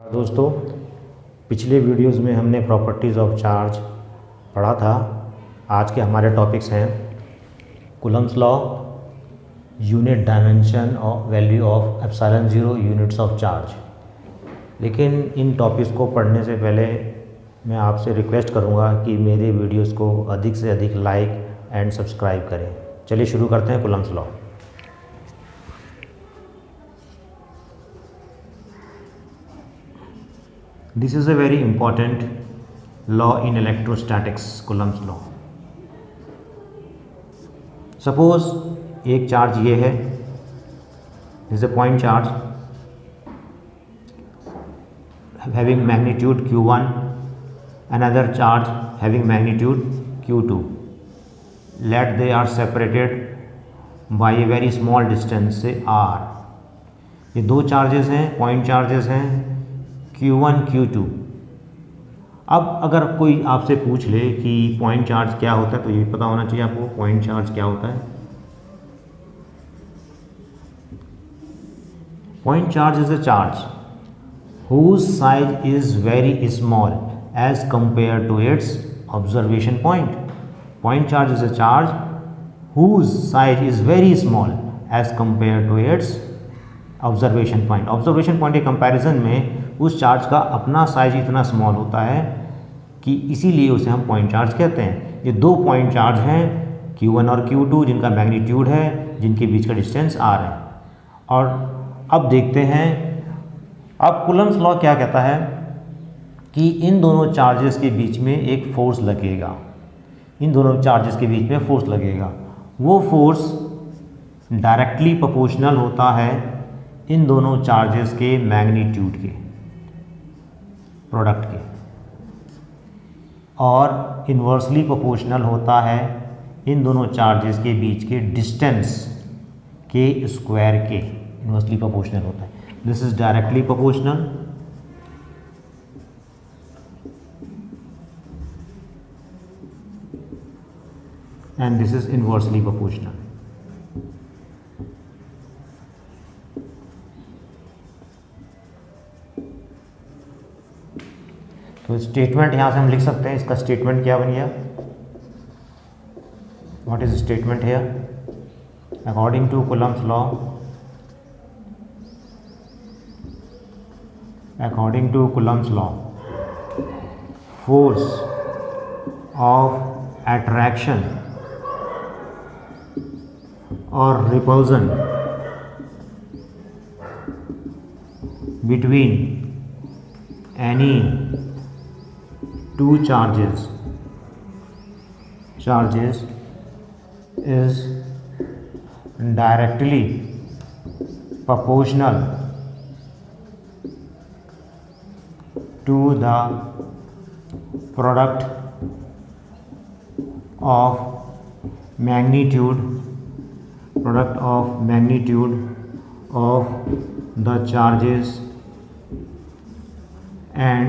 दोस्तों, पिछले वीडियोस में हमने प्रॉपर्टीज़ ऑफ चार्ज पढ़ा था। आज के हमारे टॉपिक्स हैं कूलम्स लॉ, यूनिट डायमेंशन और value of epsilon zero units of charge. लेकिन इन टॉपिक्स को पढ़ने से पहले मैं आपसे रिक्वेस्ट करूंगा कि मेरे वीडियोस को अधिक से अधिक लाइक एंड सब्सक्राइब करें। चलिए शुरू करते हैं Coulomb's law. This is a very important law in electrostatics, Coulomb's law. Suppose एक चार्ज ये है, this is a point charge having magnitude q1, another charge having magnitude q2. Let they are separated by a very small distance, say r. ये दो charges हैं, point charges हैं Q1 Q2। अब अगर कोई आपसे पूछ ले कि पॉइंट चार्ज क्या होता है तो ये पता होना चाहिए आपको पॉइंट चार्ज क्या होता है। Point charge is a charge whose size is very small as compared to its observation point. Point charge is a charge whose size is very small as compared to its observation point. Observation point के comparison में उस charge का अपना size इतना small होता है कि इसीलिए उसे हम पॉइंट चार्ज कहते हैं। ये दो पॉइंट चार्ज हैं Q1 और Q2 जिनका मैग्नीट्यूड है, जिनके बीच का डिस्टेंस R है। और अब देखते हैं, अब कूलम्स लॉ क्या कहता है कि इन दोनों चार्जेस के बीच में एक फोर्स लगेगा। इन दोनों चार्जेस के बीच में फोर्स लगेगा। वो फोर्स डायरेक्टली प्रोपोर्शनल होता है इन दोनों चार्जेस के मैग्नीट्यूड के प्रोडक्ट के, और इन्वर्सली प्रोपोर्शनल होता है इन दोनों चार्जेस के बीच के डिस्टेंस के स्क्वायर के। इन्वर्सली प्रोपोर्शनल होता है। This is directly proportional and this is inversely proportional. तो स्टेटमेंट यहाँ से हम लिख सकते हैं। इसका स्टेटमेंट क्या बन गया? What is statement here? According to Coulomb's law, according to Coulomb's law, force of attraction और repulsion between any two charges is directly proportional to the product of magnitude of the charges and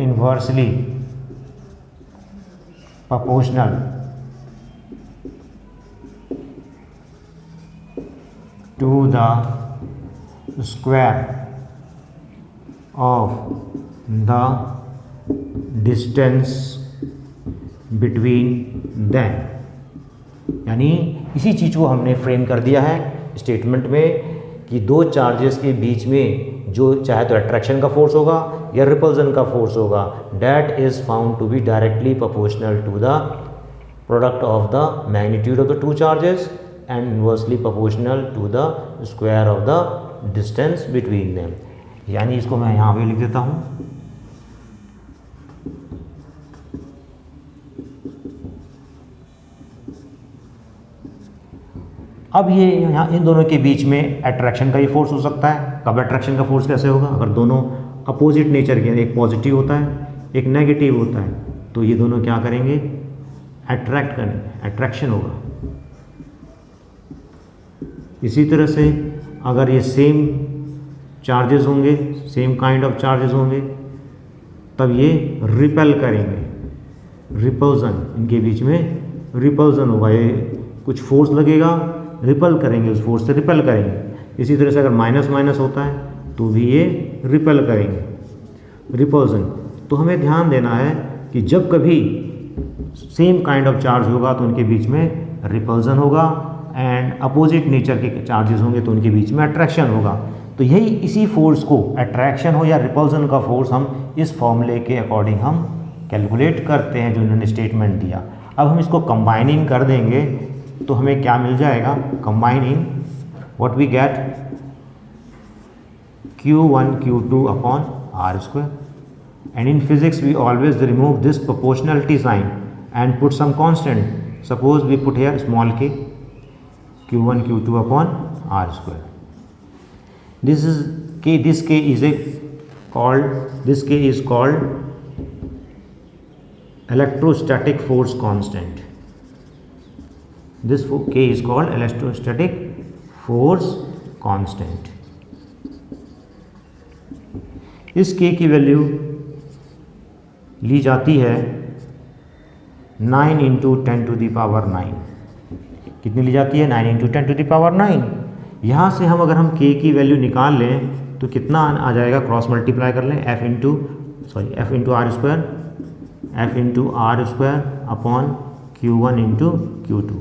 inversely proportional to the square of the distance between them। यानी इसी चीज़ को हमने frame कर दिया है statement में कि दो चार्जेस के बीच में जो चाहे तो अट्रैक्शन का फोर्स होगा या रिपल्सन का फोर्स होगा, that is found to be directly proportional to the product of the magnitude of the two charges and inversely proportional to the square of the distance between them. यानी इसको मैं यहाँ पे लिख देता हूँ। अब ये यहाँ इन दोनों के बीच में अट्रैक्शन का ही फोर्स हो सकता है। कब अट्रैक्शन का फोर्स कैसे होगा? अगर दोनों अपोजिट नेचर के, एक पॉजिटिव होता है एक नेगेटिव होता है, तो ये दोनों क्या करेंगे? अट्रैक्ट करेंगे, अट्रैक्शन होगा। इसी तरह से अगर ये सेम चार्जेस होंगे, सेम काइंड ऑफ चार्जेस होंगे, तब ये रिपेल करेंगे, रिपल्सन, इनके बीच में रिपल्सन होगा। ये कुछ फोर्स लगेगा, रिपल करेंगे, उस फोर्स से रिपेल करेंगे। इसी तरह से अगर माइनस माइनस होता है तो भी ये रिपेल करेंगे, रिपल्सन। तो हमें ध्यान देना है कि जब कभी सेम काइंड ऑफ चार्ज होगा तो उनके बीच में रिपल्सन होगा, एंड अपोजिट नेचर के चार्जेस होंगे तो उनके बीच में अट्रैक्शन होगा। तो यही इसी फोर्स को, अट्रैक्शन हो या रिपल्सन का फोर्स, हम इस फॉर्मूले के अकॉर्डिंग हम कैलकुलेट करते हैं जो उन्होंने स्टेटमेंट दिया। अब हम इसको कंबाइनिंग कर देंगे तो हमें क्या मिल जाएगा, combining what we get Q1 Q2 upon R square. And in physics we always remove this proportionality sign and put some constant. Suppose we put here small k, Q1 Q2 upon R square. This is k, this k is called electrostatic force constant. This k is called electrostatic force constant. इस k की value ली जाती है 9 into 10 to the power 9। कितनी ली जाती है, 9 into 10 to the power 9। यहाँ से हम अगर हम k की वैल्यू निकाल लें तो कितना आ जाएगा, क्रॉस मल्टीप्लाई कर लें, f into R square upon Q1 into Q2।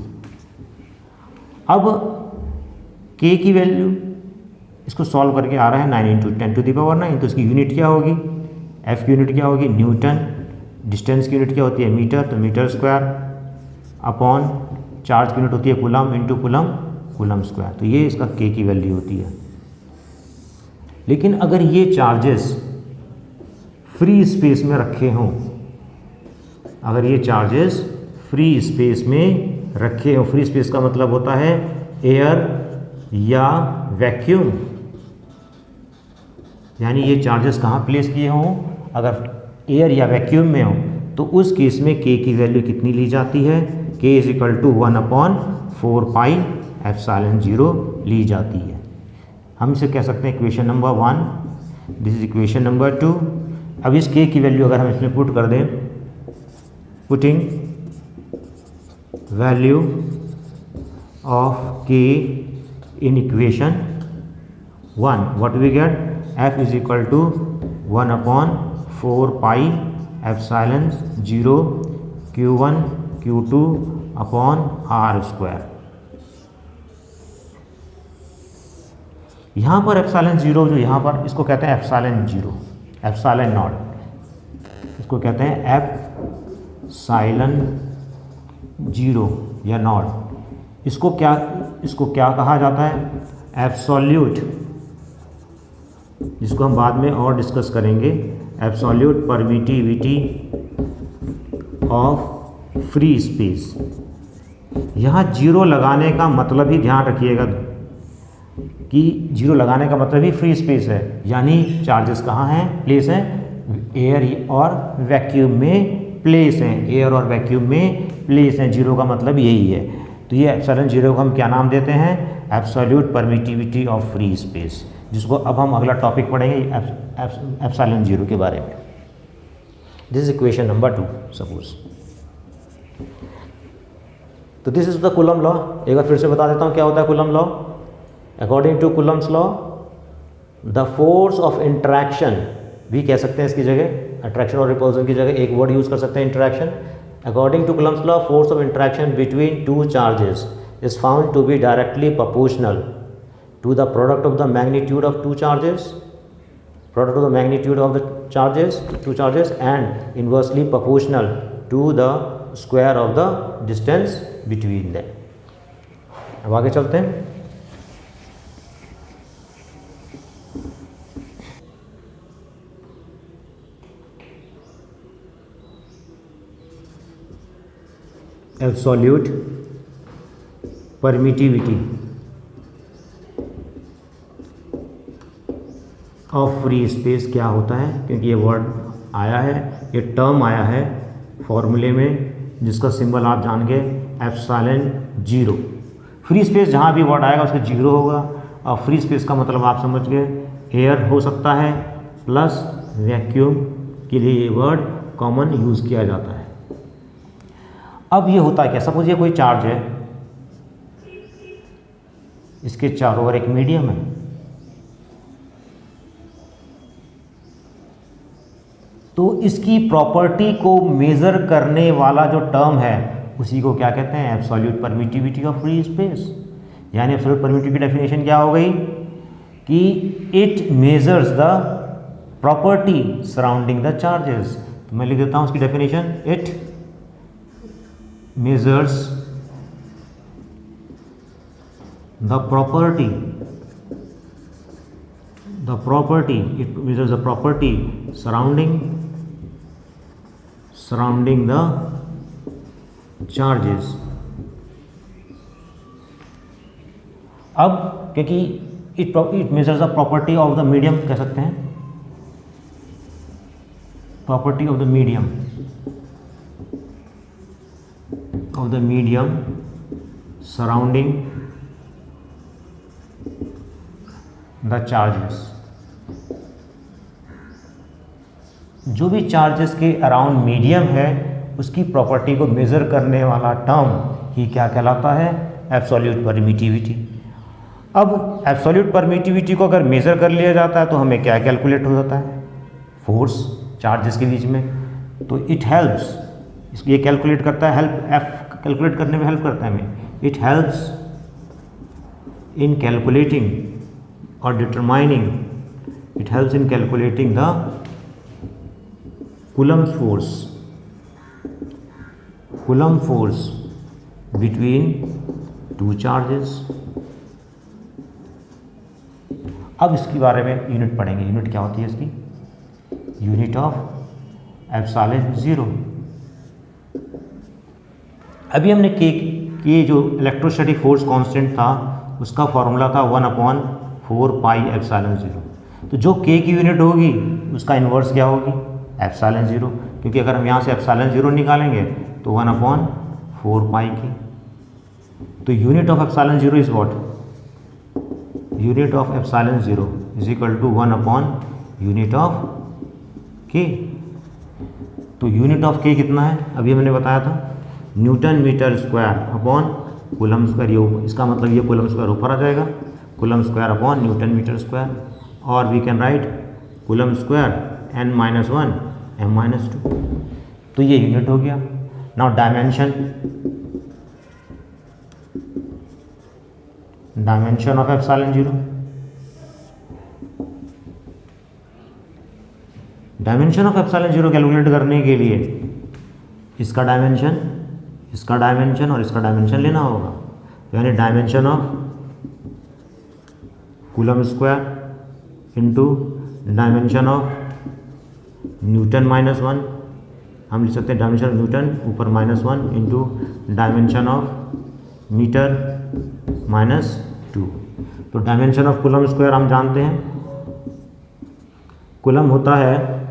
अब k की वैल्यू इसको सॉल्व करके आ रहा है 9 इंटू 10 टू द पावर 9, तो इसकी यूनिट क्या होगी, f की यूनिट क्या होगी, न्यूटन, डिस्टेंस की यूनिट क्या होती है, मीटर, तो मीटर स्क्वायर अपॉन चार्ज की यूनिट होती है कूलम इंटू कूलम स्क्वायर। तो ये इसका k की वैल्यू होती है। लेकिन अगर ये चार्जेस फ्री स्पेस में रखे हों, अगर ये चार्जेस फ्री स्पेस में रखे हों, फ्री स्पेस का मतलब होता है एयर या वैक्यूम, यानी ये चार्जेस कहाँ प्लेस किए हों, अगर एयर या वैक्यूम में हो तो उस केस में k की वैल्यू कितनी ली जाती है, k is equal to 1/4 pi epsilon 0 ली जाती है। हम इसे कह सकते हैं equation number 1, this is equation number 2। अब इस k की वैल्यू अगर हम इसमें पुट कर दें, putting value of k in equation 1, what we get, f is equal to 1/4 pi epsilon 0 Q1 Q2 upon R square. यहाँ पर एप्सिलॉन 0 जो यहाँ पर इसको कहते हैं एप्सिलॉन 0, एप्सिलॉन नॉट, इसको कहते हैं एप्सिलॉन 0 या नॉट। इसको क्या कहा जाता है, एब्सोल्यूट, जिसको हम बाद में और डिस्कस करेंगे, absolute permittivity of free space. यहाँ जीरो लगाने का मतलब ही ध्यान रखिएगा कि जीरो लगाने का मतलब ही फ्री स्पेस है, यानी चार्जेस कहाँ हैं, प्लेस हैं, एयर और वैक्यूम में प्लेस हैं, एयर और वैक्यूम में प्लेस हैं। जीरो का मतलब यही है। तो ये एप्सिलॉन 0 को हम क्या नाम देते हैं, absolute permittivity of free space, जिसको अब हम अगला टॉपिक पढ़ेंगे एप्सिलॉन 0 के बारे में। This is equation number 2 suppose. तो this is the coulomb law. एक बार फिर से बता देता हूँ क्या होता है Coulomb law. According to Coulomb's law, the force of interaction भी कह सकते हैं इसकी जगह, अट्रैक्शन और रिपल्सन की जगह एक वर्ड यूज कर सकते हैं, interaction. According to Coulomb's law, force of interaction between two charges is found to be directly proportional to the product of the magnitude of two charges, two charges, and inversely proportional to the square of the distance between them. अब आगे चलते हैं। Absolute permittivity of free space क्या होता है, क्योंकि ये word आया है, ये टर्म आया है फॉर्मूले में, जिसका सिंबल आप जान गए एप्सिलॉन 0। फ्री स्पेस जहाँ भी वर्ड आएगा उसका 0 होगा, और फ्री स्पेस का मतलब आप समझ गए, एयर हो सकता है प्लस वैक्यूम के लिए ये वर्ड कॉमन यूज़ किया जाता है। अब ये होता है क्या, सपोज ये कोई चार्ज है, इसके चारों ओर एक मीडियम है, तो इसकी प्रॉपर्टी को मेज़र करने वाला जो टर्म है उसी को क्या कहते हैं? Absolute permittivity of free space. यानी एब्सोल्यूट परमिटिविटी की डेफिनेशन क्या हो गई कि it measures the property surrounding the charges. तो मैं लिख देता हूँ उसकी definition, it measures the property it measures the property surrounding the charges। अब क्योंकि it measures the property of the medium कह सकते हैं, property of the medium surrounding the charges. जो भी चार्जेस के अराउंड मीडियम है उसकी प्रॉपर्टी को मेज़र करने वाला टर्म ही क्या कहलाता है? Absolute permittivity. अब एब्सोल्यूट परमिटिविटी को अगर मेज़र कर लिया जाता है तो हमें क्या कैलकुलेट हो जाता है? फोर्स चार्जेस के बीच में। तो इट हेल्प्स, इसको ये कैलकुलेट करता है, हेल्प एफ कैलकुलेट करने में हेल्प करता है हमें। इट हेल्प्स इन कैलकुलेटिंग और determining, it helps in calculating the Coulomb's force between two charges। अब इसके बारे में यूनिट पढ़ेंगे। यूनिट क्या होती है इसकी? Unit of epsilon zero. अभी हमने के जो इलेक्ट्रोस्टैटिक फोर्स कांस्टेंट था उसका फॉर्मूला था 1/4 पाई एप्सिलॉन ज़ीरो। तो जो के की यूनिट होगी उसका इन्वर्स क्या होगी? एप्सिलॉन ज़ीरो, क्योंकि अगर हम यहाँ से एप्सिलॉन ज़ीरो निकालेंगे तो 1/4 पाई की। तो unit of epsilon zero is what? Unit of epsilon zero is equal to 1/यूनिट ऑफ के। तो यूनिट ऑफ के कितना है? अभी हमने बताया था newton metre square upon coulomb square. ये इसका मतलब ये कूलम स्क्वायर ऊपर आ जाएगा, coulomb square upon newton metre square. और we can write coulomb square n-1 m-2। तो ये यूनिट हो गया। Now dimension of epsilon zero, dimension of epsilon zero calculate करने के लिए इसका डायमेंशन और इसका डायमेंशन लेना होगा। यानी dimension of coulomb square into dimension of Newton -1, हम लिख सकते हैं डायमेंशन ऑफ न्यूटन ऊपर -1 इंटू डायमेंशन ऑफ मीटर -2। तो डायमेंशन ऑफ कूलम स्क्वायर हम जानते हैं, कूलम होता है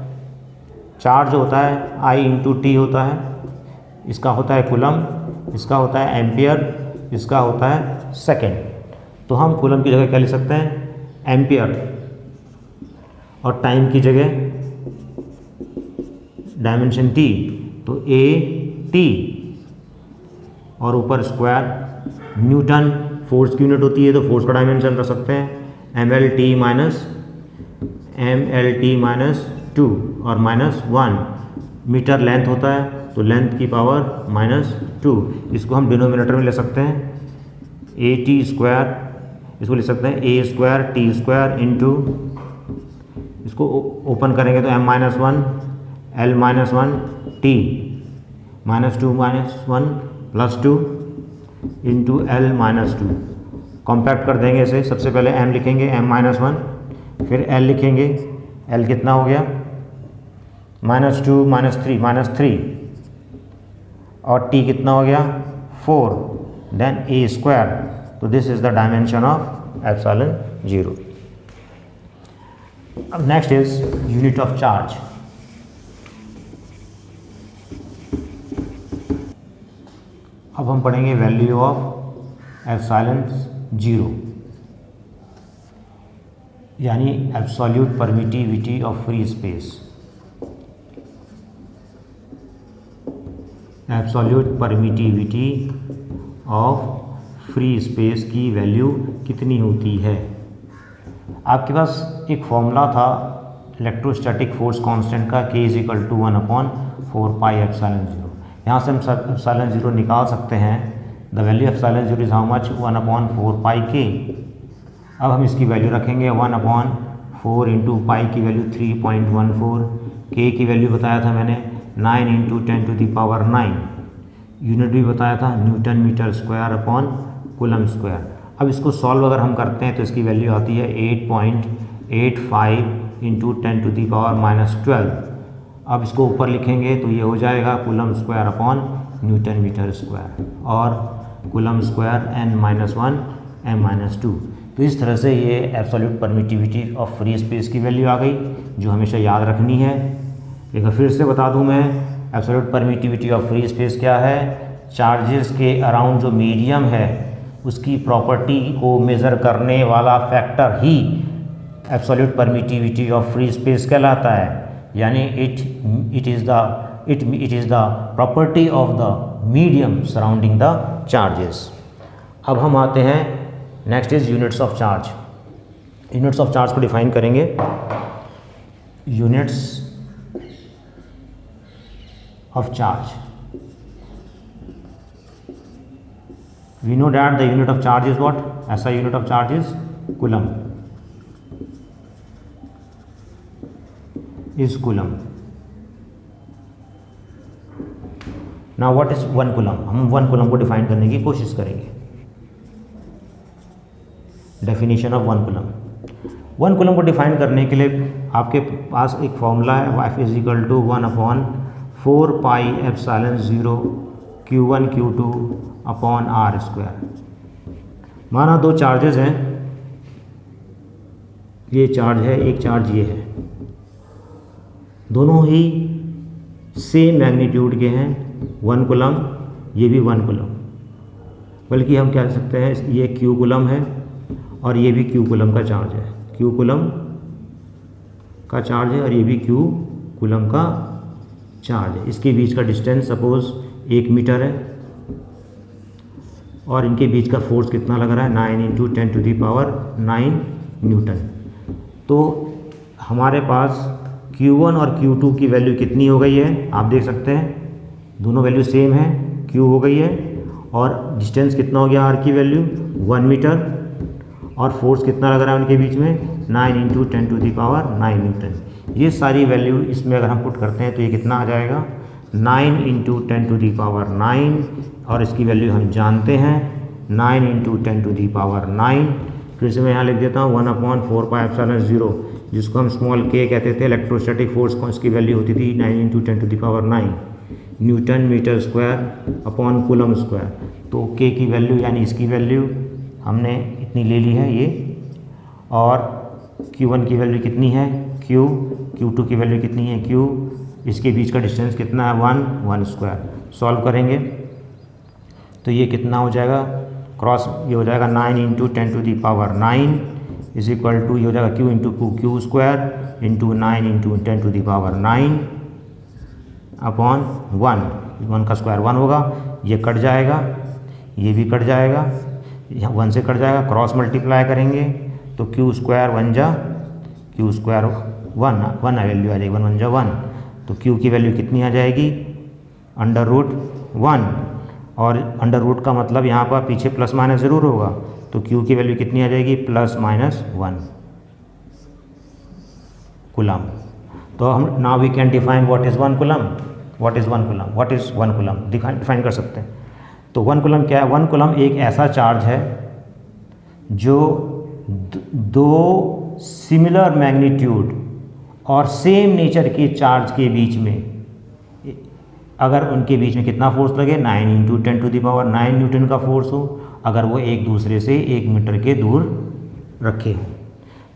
चार्ज होता है I इंटू टी होता है, इसका होता है कूलम, इसका होता है एम्पियर, इसका होता है सेकेंड। तो हम कूलम की जगह क्या लिख सकते हैं? एम्पियर, और टाइम की जगह डायमेंशन टी, तो ए टी, और ऊपर स्क्वायर। न्यूटन फोर्स की यूनिट होती है तो फोर्स का डायमेंशन रख सकते हैं mlt -2 और -1। मीटर लेंथ होता है तो लेंथ की पावर -2। इसको हम डिनोमिनेटर में ले सकते हैं ए टी स्क्वायर, इसको लिख सकते हैं ए स्क्वायर टी स्क्वायर इंटू, इसको ओपन करेंगे तो m-1 l-1 t -2 -1 +2 into l-2। Compact कर देंगे इसे, सबसे पहले m लिखेंगे m-1, फिर l लिखेंगे, l कितना हो गया? -2 -3 और t कितना हो गया? 4, देन a स्क्वायर। तो this is the dimension of epsilon zero. अब next is unit of charge. अब हम पढ़ेंगे वैल्यू ऑफ एप्सिलॉन ज़ीरो, यानी absolute permittivity of free space. Absolute permittivity of free space की वैल्यू कितनी होती है? आपके पास एक फॉर्मूला था इलेक्ट्रोस्टैटिक फोर्स कांस्टेंट का k is equal to 1/4 pi epsilon 0। यहाँ से हम एप्सिलॉन 0 निकाल सकते हैं। The value of epsilon 0 is how much 1/4 pi k। अब हम इसकी वैल्यू रखेंगे 1/4 इंटू पाई की वैल्यू 3.14, k की वैल्यू बताया था मैंने 9 इंटू 10⁻⁹, यूनिट भी बताया था newton metre square upon coulomb square. अब इसको सॉल्व अगर हम करते हैं तो इसकी वैल्यू आती है 8.85 इंटू 10⁻⁻12। अब इसको ऊपर लिखेंगे तो ये हो जाएगा coulomb square upon newton metre square, और कूलम स्क्वायर n-1 m-2। तो इस तरह से ये absolute permittivity of free space की वैल्यू आ गई, जो हमेशा याद रखनी है। एक बार फिर से बता दूं मैं, absolute permittivity of free space क्या है? चार्जेस के अराउंड जो मीडियम है उसकी प्रॉपर्टी को मेज़र करने वाला factor he absolute permittivity of free space कहलाता है। यानी it is the property of the medium surrounding the charges. अब हम आते हैं next is units of charge. Units of charge को डिफाइन करेंगे। Units of charge, we know that the unit of charge is what? SI unit of charge is coulomb, is coulomb. Now what is 1 coulomb? हम 1 coulomb को define करने की कोशिश करेंगे। Definition of 1 coulomb। 1 coulomb को define करने के लिए आपके पास एक फॉर्मूला है, F is equal to 1/4 pi epsilon 0 Q1 Q2 upon R square. माना दो चार्जेस हैं, ये चार्ज है, एक चार्ज ये है, दोनों ही सेम मैग्नीट्यूड के हैं, 1 coulomb, ये भी 1 coulomb। बल्कि हम कह सकते हैं ये Q coulomb है और ये भी Q coulomb का चार्ज है, Q coulomb का चार्ज है और ये भी Q coulomb का चार्ज है। इसके बीच का डिस्टेंस सपोज 1 मीटर है और इनके बीच का फोर्स कितना लग रहा है? 9 इंटू 10⁻⁹ न्यूटन। तो हमारे पास Q1 और Q2 की वैल्यू कितनी हो गई है? आप देख सकते हैं दोनों वैल्यू सेम है, Q हो गई है और डिस्टेंस कितना हो गया? R की वैल्यू 1 मीटर, और फोर्स कितना लग रहा है उनके बीच में? 9 इंटू 10⁻⁹ न्यूटन। ये सारी वैल्यू इसमें अगर हम पुट करते हैं तो ये कितना आ जाएगा? 9 इंटू 10⁻⁹, और इसकी वैल्यू हम जानते हैं 9 इंटू 10⁻⁹। फिर से मैं यहाँ लिख देता हूँ 1/4 पाई एप्सिलॉन 0, जिसको हम स्मॉल k कहते थे। इलेक्ट्रोस्टैटिक फोर्स को इसकी वैल्यू होती थी 9 into 10⁻⁹ newton metre square upon coulomb square. तो k की वैल्यू यानी इसकी वैल्यू हमने इतनी ले ली है ये, और Q1 की वैल्यू कितनी है? Q, Q2 की वैल्यू कितनी है? Q, इसके बीच का डिस्टेंस कितना है? 1 स्क्वायर। सॉल्व करेंगे तो ये कितना हो जाएगा? क्रॉस ये हो जाएगा 9 इंटू 10⁻⁹ इज इक्वल टू ये हो जाएगा Q into Q square into 9 into 10⁻⁹ upon 1 का स्क्वायर 1 होगा, ये कट जाएगा, ये भी कट जाएगा, यहाँ 1 से कट जाएगा, क्रॉस मल्टीप्लाई करेंगे तो Q स्क्वायर 1 जा Q स्क्वायर 1 वैल्यू आ जाएगी, 1 जा 1। तो Q की वैल्यू कितनी आ जाएगी? √1, और अंडर रूट का मतलब यहाँ पर पीछे प्लस माइनस ज़रूर होगा, तो Q की वैल्यू कितनी आ जाएगी? ±1 कूलम। तो हम now we can define what is 1 coulomb, what is 1 coulomb, what is 1 coulomb define कर सकते हैं। तो 1 कूलम क्या है? 1 कूलम एक ऐसा चार्ज है जो दो सिमिलर मैग्नीट्यूड और सेम नेचर के चार्ज के बीच में, अगर उनके बीच में कितना फोर्स लगे? 9 इंटू 10⁻⁹ न्यूटन का फोर्स हो, अगर वो एक दूसरे से 1 मीटर के दूर रखे हों।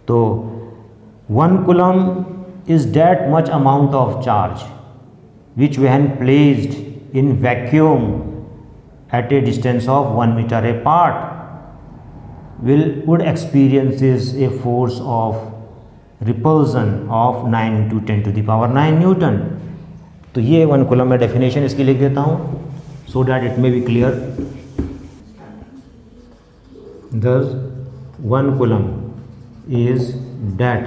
तो 1 coulomb is that much amount of charge which when placed in vacuum at a distance of 1 metre apart would experiences a force of repulsion of 9 into 10⁻⁹ Newton. तो ये 1 कूलम में डेफिनेशन इसकी लिख देता हूँ so that it may be clear. Thus 1 coulomb is that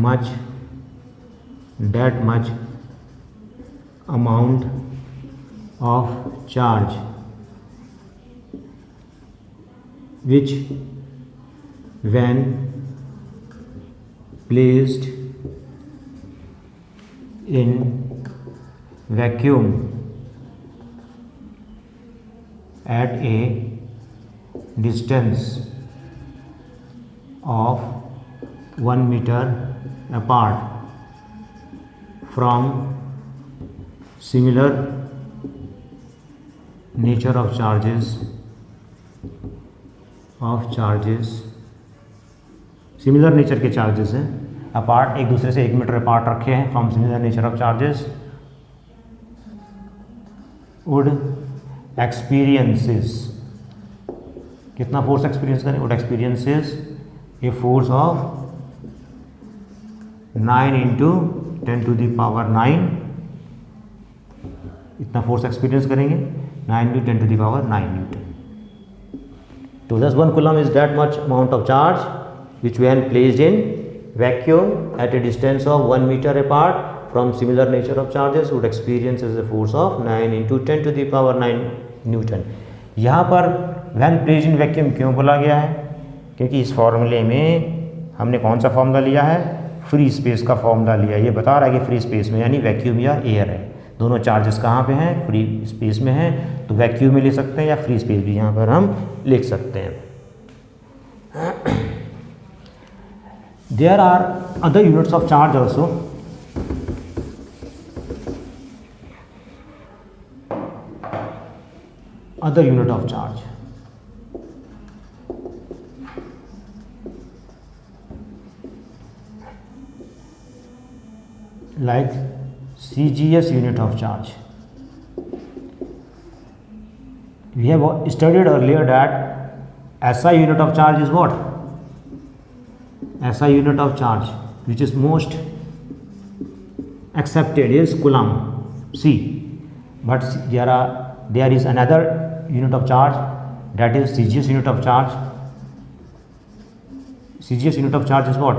much that much amount of charge which when placed in vacuum at a distance of 1 meter apart from similar nature of charges similar nature के charges हैं apart, एक दूसरे से 1 metre apart रखे हैं, from similar nature of charges would experiences, कितना फोर्स experience करें, would experiences a force of 9 into 10 to the power 9, इतना फोर्स एक्सपीरियंस करेंगे 9 into 10 to the power 9 newton. तो 1 coulomb is that much amount of charge which when placed in vacuum at a distance of 1 meter apart from similar nature of charges would experience as a force of 9 into 10 to the power 9 Newton. यहाँ पर when placed in vacuum क्यों बोला गया है, क्योंकि इस फॉर्मूले में हमने कौन सा फॉर्मूला लिया है, फ्री स्पेस का फॉर्मूला लिया। ये बता रहा है कि फ्री स्पेस में यानी वैक्यूम या एयर है, दोनों चार्जेस कहाँ पे हैं, फ्री स्पेस में हैं, तो वैक्यूम में ले सकते हैं या फ्री स्पेस भी यहाँ पर हम लिख सकते हैं। There are other units of charge also. Other unit of charge like CGS unit of charge. We have studied earlier that SI unit of charge is what? SI unit of charge which is most accepted is coulomb C, but there is another unit of charge that is CGS unit of charge. CGS unit of charge is what?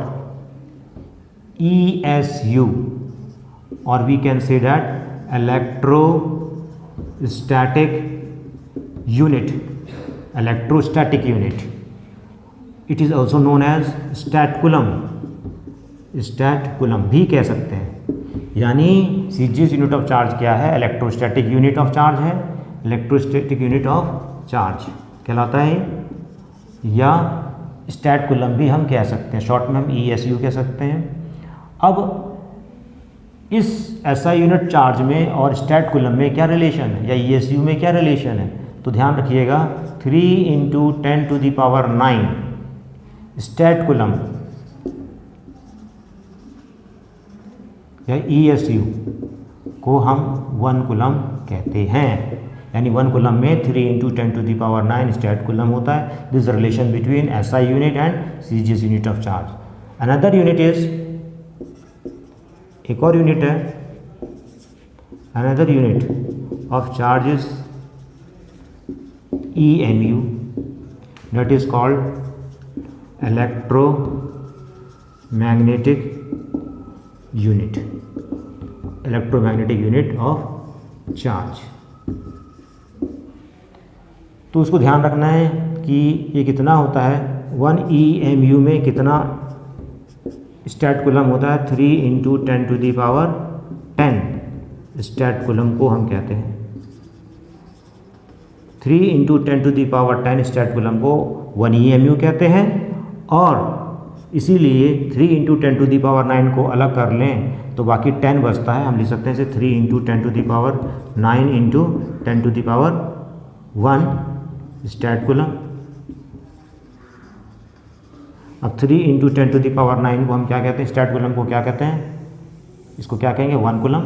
ESU, or we can say that electrostatic unit. It is also known as stat coulomb भी कह सकते हैं। यानी CGS unit of charge क्या है, electrostatic unit of charge है, electrostatic unit of charge कहलाता है, या स्टैट कूलम भी हम कह सकते हैं, शॉर्ट में हम ESU कह सकते हैं। अब इस SI यूनिट चार्ज में और स्टैट कूलम में क्या रिलेशन है, या ESU में क्या रिलेशन है, तो ध्यान रखिएगा 3 into 10 to the power 9 statcoulomb या ESU को हम 1 कूलम कहते हैं। यानी 1 कूलम में 3 into 10 to the power 9 statcoulomb होता है। This relation between SI unit and CGS unit of charge. Another unit is, एक और यूनिट है, another unit of charge is EMU, that is called electromagnetic unit, electromagnetic unit of charge। तो उसको ध्यान रखना है कि ये कितना होता है, 1 EMU में कितना स्टैट कूलम होता है, 3 into 10 to the power 10 statcoulomb को हम कहते हैं। 3 into 10 to the power 10 statcoulomb को 1 EMU कहते हैं, और इसीलिए 3 इंटू 10 टू दी पावर 9 को अलग कर लें तो बाकी 10 बचता है, हम लिख सकते हैं इसे 3 into 10 to the power 9 into 10 to the power 1 statcoulomb. अब 3 इंटू 10 टू दी पावर 9 को हम क्या कहते हैं, स्टैट कूलम को क्या कहते हैं, इसको क्या कहेंगे 1 कूलम।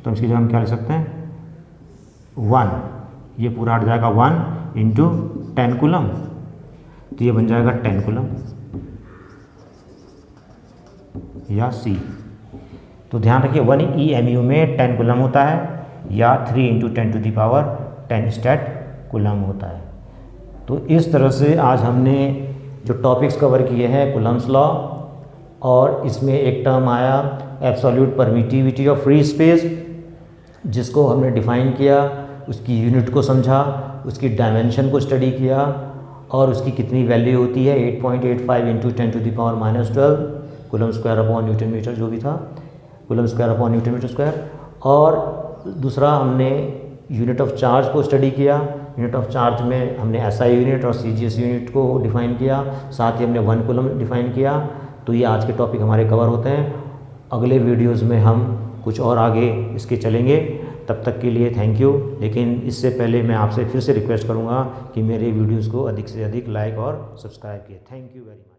तो इसकी जगह हम क्या लिख सकते हैं 1, ये पूरा हट जाएगा 1 इंटू 10 कूलम, तो ये बन जाएगा 10 कूलम या C। तो ध्यान रखिए 1 EMU में 10 कूलम होता है, या 3 into 10 to the power 10 statcoulomb होता है। तो इस तरह से आज हमने जो टॉपिक्स कवर किए हैं, कूलम्स लॉ, और इसमें एक टर्म आया absolute permittivity of free space, जिसको हमने डिफ़ाइन किया, उसकी यूनिट को समझा, उसकी डायमेंशन को स्टडी किया और उसकी कितनी वैल्यू होती है 8.85 into 10⁻⁻12 coulomb square upon newton metre, जो भी था coulomb square upon newton metre square. और दूसरा हमने यूनिट ऑफ चार्ज को स्टडी किया। यूनिट ऑफ चार्ज में हमने एसआई यूनिट और सीजीएस यूनिट को डिफ़ाइन किया, साथ ही हमने 1 कूलम डिफ़ाइन किया। तो ये आज के टॉपिक हमारे कवर होते हैं। अगले वीडियोज़ में हम कुछ और आगे इसके चलेंगे। तब तक के लिए थैंक यू। लेकिन इससे पहले मैं आपसे फिर से रिक्वेस्ट करूँगा कि मेरे वीडियोज़ को अधिक से अधिक लाइक और सब्सक्राइब किए। Thank you very much.